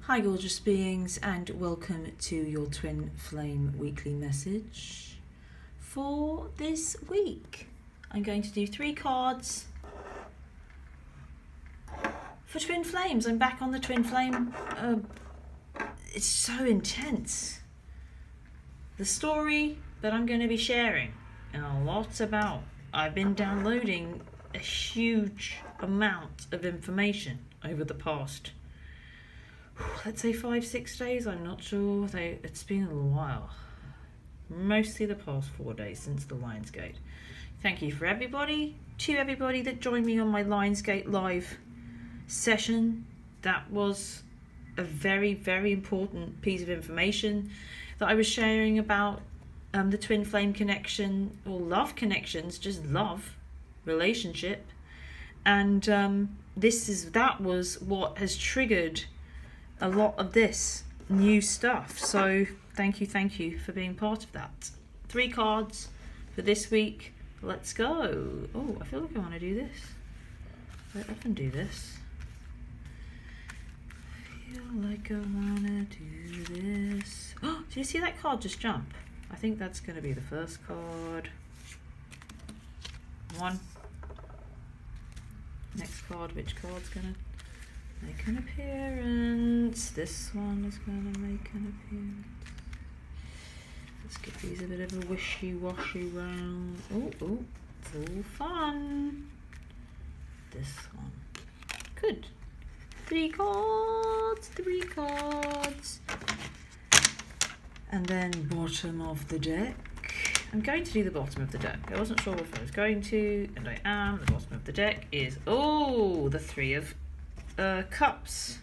Hi gorgeous beings, and welcome to your Twin Flame weekly message for this week. I'm going to do 3 cards for Twin Flames. I'm back on the Twin Flame. It's so intense. The story that I'm going to be sharing and a lot about. I've been downloading a huge amount of information over the past, let's say 5-6 days. I'm not sure, it's been a little while, mostly the past 4 days since the Lionsgate. Thank you for everybody that joined me on my Lionsgate live session. That was a very, very important piece of information that I was sharing about the twin flame connection, or love connections, just love relationship, and that was what has triggered a lot of this new stuff. So thank you for being part of that. 3 cards for this week. Let's go. Oh, I feel like I want to do this. I often do this. I feel like I want to do this. Oh, do you see that card just jump? I think that's going to be the first card. 1. Next card, which card's going to make an appearance? This one is going to make an appearance. Let's give these a bit of a wishy-washy round. Oh, it's all fun. This one. Good. 3 cards. And then bottom of the deck. I'm going to do the bottom of the deck. I wasn't sure if I was going to, and I am. The bottom of the deck is, the 3 of Cups.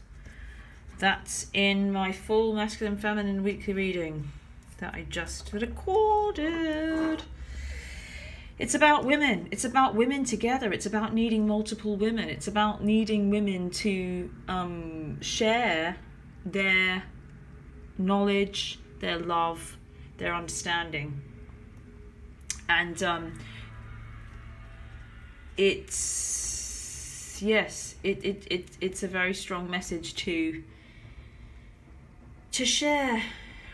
That's in my full masculine feminine weekly reading that I just recorded. It's about women. It's about women together. It's about needing multiple women. It's about needing women to share their knowledge, their love, their understanding. And it's a very strong message to share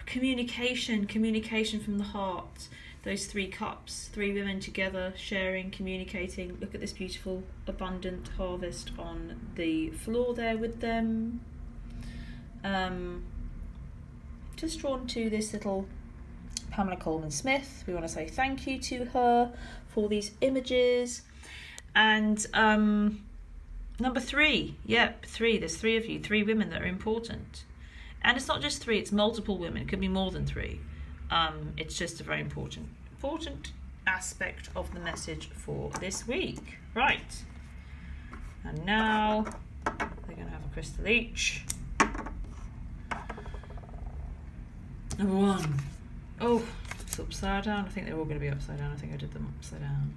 communication from the heart. Those 3 cups, 3 women together, sharing, communicating. Look at this beautiful abundant harvest on the floor there with them. Just drawn to this little Pamela Coleman Smith. We want to say thank you to her for these images. And number 3, yep, 3. There's 3 of you, 3 women that are important. And it's not just 3, it's multiple women. It could be more than 3. It's just a very important aspect of the message for this week. Right. And now we're going to have a crystal each. Number 1. Oh, it's upside down. I think they're all going to be upside down. I think I did them upside down.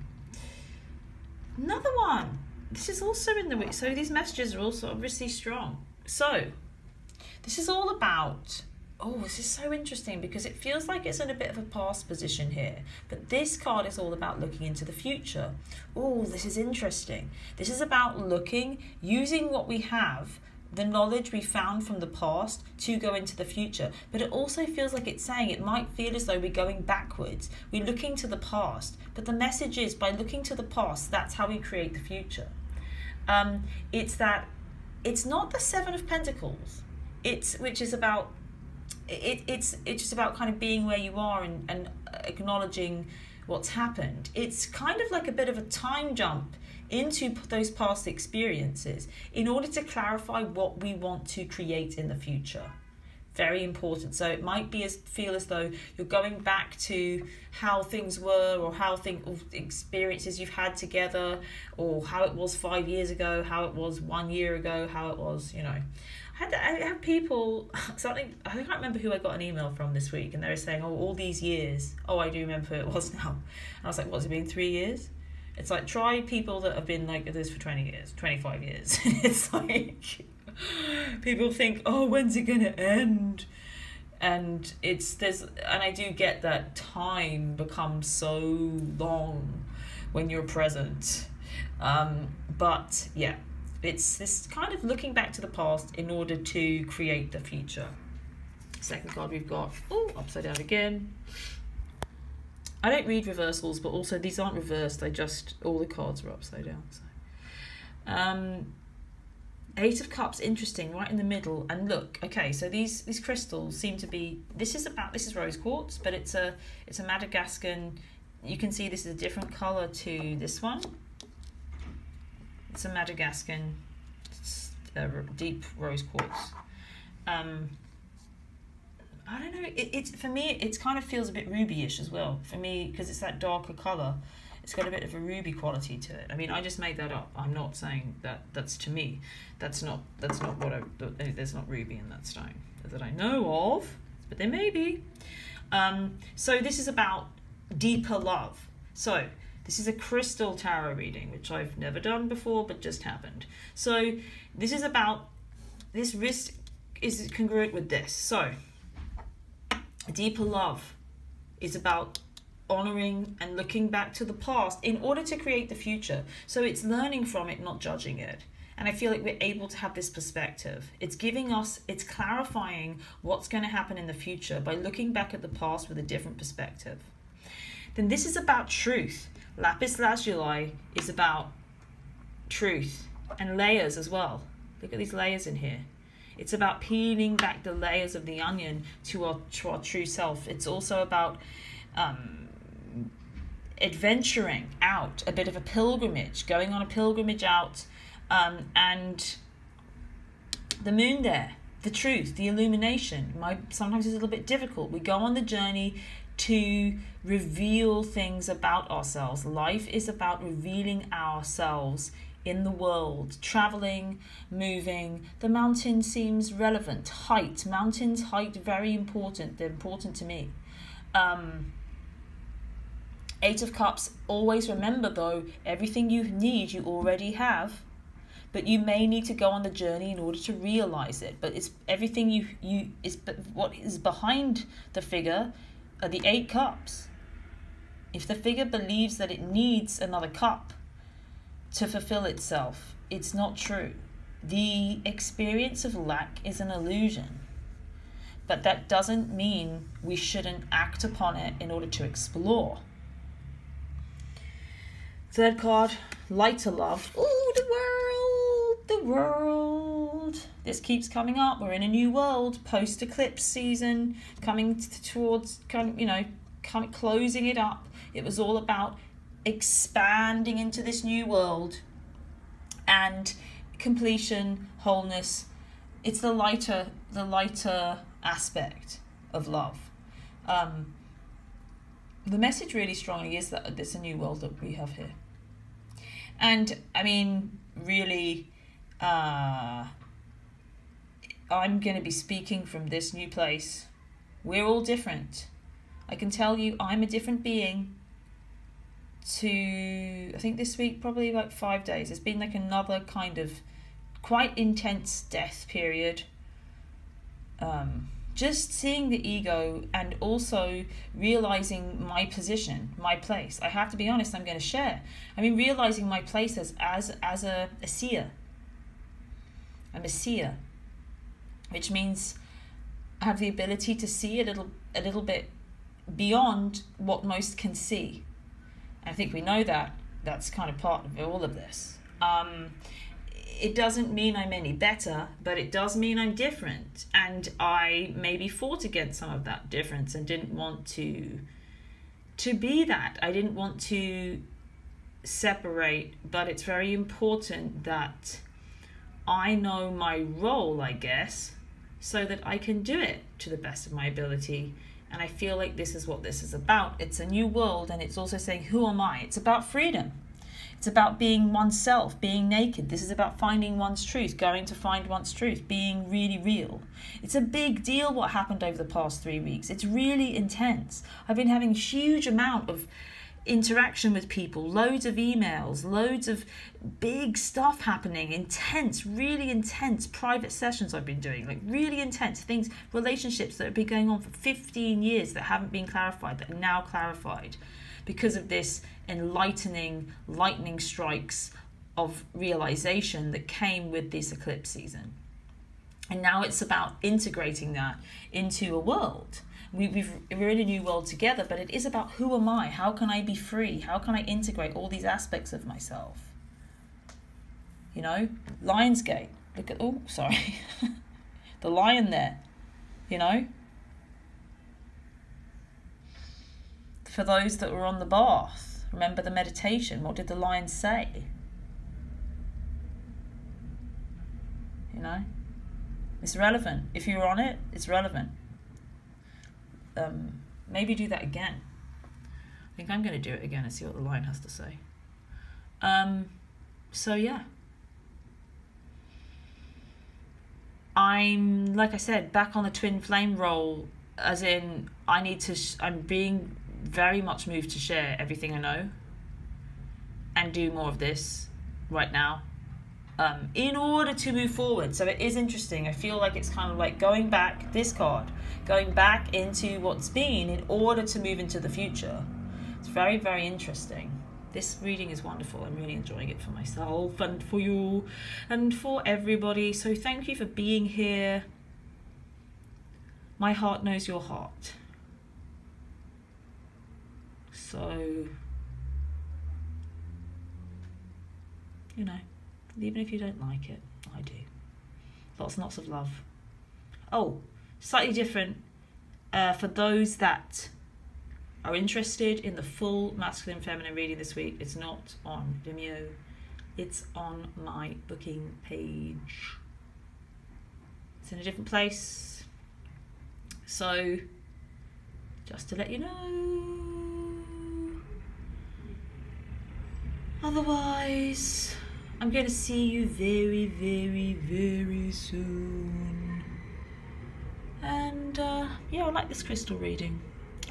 Another one. This is also in the week. So these messages are also obviously strong. So this is all about, this is so interesting because it feels like it's in a bit of a past position here. But this card is all about looking into the future. Oh, this is interesting. This is about using what we have, the knowledge we found from the past, to go into the future. But it also feels like it's saying, it might feel as though we're going backwards. We're looking to the past. But the message is, by looking to the past, that's how we create the future. It's not the 7 of Pentacles. It's just about kind of being where you are and acknowledging what's happened. It's kind of like a bit of a time jump into those past experiences in order to clarify what we want to create in the future. Very important. So it might feel as though you're going back to how things were, or experiences you've had together, or how it was 5 years ago, how it was 1 year ago, how it was, I have people, something, I can't remember who I got an email from this week, and they were saying, all these years. I do remember who it was now. And I was like, what's it been, 3 years? It's like, try people that have been like this for 20 years, 25 years. It's like, people think, when's it gonna end? And I do get that time becomes so long when you're present. But yeah, It's this kind of looking back to the past in order to create the future. Second card we've got, oh, upside down again. I don't read reversals, but also these aren't reversed. They just, all the cards are upside down. So. Eight of Cups, interesting, right in the middle. And look, okay, so these crystals seem to be, this is rose quartz, but it's a Madagascan. You can see this is a different color to this one. It's a Madagascan deep rose quartz. I don't know, it's for me, it kind of feels a bit ruby-ish as well. For me, because it's that darker colour, it's got a bit of a ruby quality to it. I mean, I just made that up. I'm not saying that's to me. That's not what there's not ruby in that stone that I know of, but there may be. So this is about deeper love. So this is a crystal tarot reading, which I've never done before, but just happened. So this is about, this wrist is congruent with this. So deeper love is about honoring and looking back to the past in order to create the future. So it's learning from it, not judging it. And I feel like we're able to have this perspective. It's giving us, it's clarifying what's going to happen in the future by looking back at the past with a different perspective. Then this is about truth. Lapis lazuli is about truth and layers as well. Look at these layers in here. It's about peeling back the layers of the onion to our true self. It's also about adventuring out, a bit of a pilgrimage, going on a pilgrimage out, and the moon there, the truth, the illumination. Sometimes it's a little bit difficult. We go on the journey to reveal things about ourselves. Life is about revealing ourselves in the world, traveling, moving. The mountain seems relevant. Height, mountains, height, very important. They're important to me. Eight of Cups, always remember though, everything you need you already have, but you may need to go on the journey in order to realize it. But it's everything what is behind the figure are the 8 cups. If the figure believes that it needs another cup to fulfill itself, it's not true. The experience of lack is an illusion, but that doesn't mean we shouldn't act upon it in order to explore. Third card, lighter love. Ooh, the world. This keeps coming up. We're in a new world, post-eclipse season, coming towards, closing it up. It was all about expanding into this new world and completion, wholeness. It's the lighter aspect of love. The message really strongly is that it's a new world that we have here. And I mean, really, I'm going to be speaking from this new place. We're all different. I can tell you I'm a different being to, I think this week, probably like 5 days. It's been like another kind of quite intense death period. Just seeing the ego and also realizing my position, my place. I have to be honest, I'm going to share. I mean, realizing my place as a seer. I'm a seer, which means I have the ability to see a little bit beyond what most can see. I think we know that. That's kind of part of all of this. It doesn't mean I'm any better, but it does mean I'm different. And I maybe fought against some of that difference and didn't want to be that. I didn't want to separate, but it's very important that I know my role, I guess, so that I can do it to the best of my ability. And I feel like this is what this is about. It's a new world, and it's also saying, who am I? It's about freedom. It's about being oneself, being naked. This is about finding one's truth, going to find one's truth, being really real. It's a big deal what happened over the past 3 weeks. It's really intense. I've been having a huge amount of interaction with people, loads of emails, loads of big stuff happening, intense, really intense private sessions I've been doing, like really intense things, relationships that have been going on for 15 years that haven't been clarified, that are now clarified because of this enlightening lightning strikes of realization that came with this eclipse season. And now it's about integrating that into a world. We're in a new world together, but it is about who am I? How can I be free? How can I integrate all these aspects of myself? You know, Lionsgate. Look at, oh, sorry. The lion there, you know. For those that were on the bath, remember the meditation. What did the lion say? You know, it's relevant. If you were on it, it's relevant. Maybe do that again. I think I'm going to do it again and see what the lion has to say. So yeah. I'm, like I said, back on the twin flame role, as in I'm being very much moved to share everything I know and do more of this right now in order to move forward. So it is interesting. I feel like it's kind of like going back into what's been in order to move into the future. It's very, very interesting. This reading is wonderful. I'm really enjoying it for myself and for you and for everybody. So thank you for being here. My heart knows your heart. So, you know, even if you don't like it, I do. Lots and lots of love. Oh, slightly different for those that are interested in the full masculine feminine reading this week. It's not on Vimeo, it's on my booking page. It's in a different place. So, just to let you know. Otherwise, I'm going to see you very, very, very soon. And yeah, I like this crystal reading.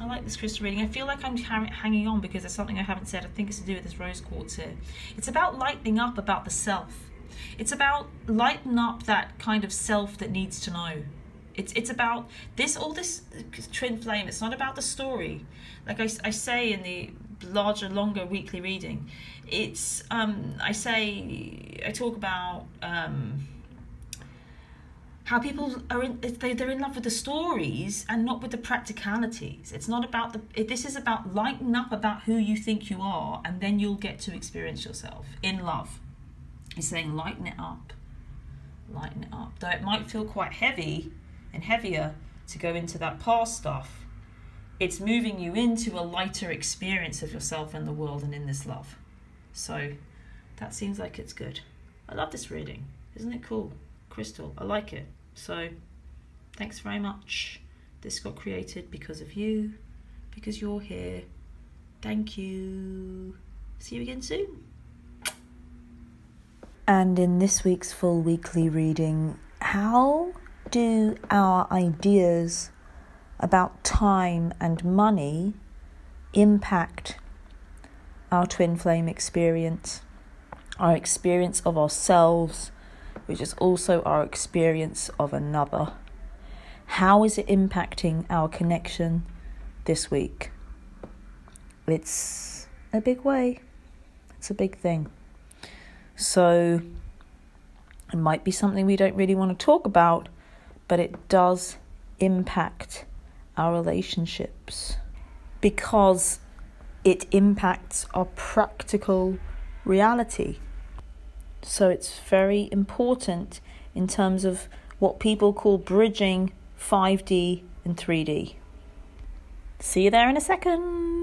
I feel like I'm hanging on because there's something I haven't said. I think it's to do with this rose quartz here. It's about lightening up about the self. It's about lighten up that kind of self that needs to know. It's about all this twin flame. It's not about the story. Like I say in the larger, longer weekly reading, it's I talk about how people they're in love with the stories and not with the practicalities. It's not about this is about lighten up about who you think you are, and then you'll get to experience yourself in love. It's saying lighten it up. Though it might feel quite heavy and heavier to go into that past stuff, it's moving you into a lighter experience of yourself and the world and in this love. So that seems like it's good. I love this reading. Isn't it cool? Crystal, I like it. So thanks very much. This got created because of you, because you're here. Thank you. See you again soon. And in this week's full weekly reading, how do our ideas about time and money impact our twin flame experience, our experience of ourselves, which is also our experience of another? How is it impacting our connection this week? It's a big way. It's a big thing. So it might be something we don't really want to talk about, but it does impact our relationships because it impacts our practical reality. So it's very important in terms of what people call bridging 5D and 3D. See you there in a second.